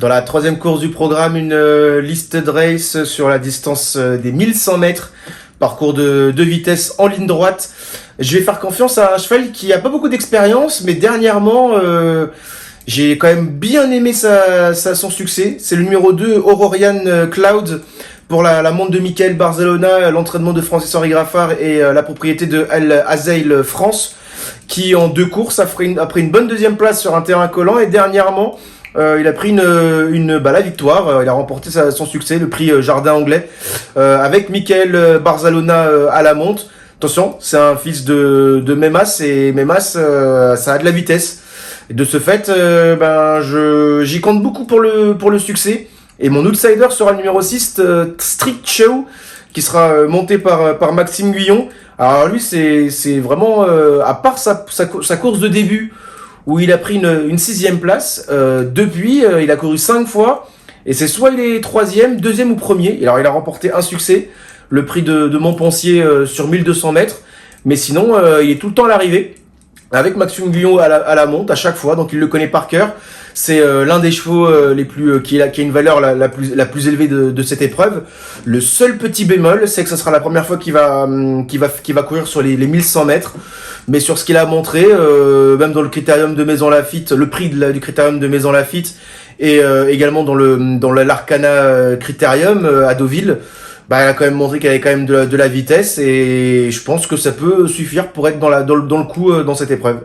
Dans la troisième course du programme, une listed race sur la distance des 1100 mètres, parcours de 2 vitesses en ligne droite. Je vais faire confiance à un cheval qui a pas beaucoup d'expérience, mais dernièrement, j'ai quand même bien aimé son succès. C'est le numéro 2, Aurorian Cloud, pour la montre de Michael Barzalona, l'entraînement de Francis-Henri Graffard et la propriété de Al Azeil France, qui en 2 courses a pris une bonne deuxième place sur un terrain collant, et dernièrement, il a pris la victoire. Il a remporté son succès, le prix Jardin Anglais, avec Michael Barzalona à la montre. Attention, c'est un fils de Memas, et Memas, ça a de la vitesse. Et de ce fait, j'y compte beaucoup pour le succès. Et mon outsider sera le numéro 6, Street Show, qui sera monté par Maxime Guyon. Alors lui, c'est vraiment, à part sa course de début, où il a pris une 6e place, depuis, il a couru 5 fois, et c'est soit il est 3e, 2e ou 1er. Et alors il a remporté un succès, le prix de Montpensier sur 1200 mètres, mais sinon il est tout le temps à l'arrivée, avec Maxime Guyon à la monte à chaque fois, donc il le connaît par cœur. C'est l'un des chevaux les plus qui a une valeur la plus élevée de cette épreuve. Le seul petit bémol, c'est que ce sera la première fois qu'il va courir sur les 1100 mètres. Mais sur ce qu'il a montré, même dans le critérium de Maison Lafitte, le prix du critérium de Maison Lafitte, et également dans l'Arcana Critérium à Deauville, il a quand même montré qu'il avait quand même de la vitesse, et je pense que ça peut suffire pour être dans le coup dans cette épreuve.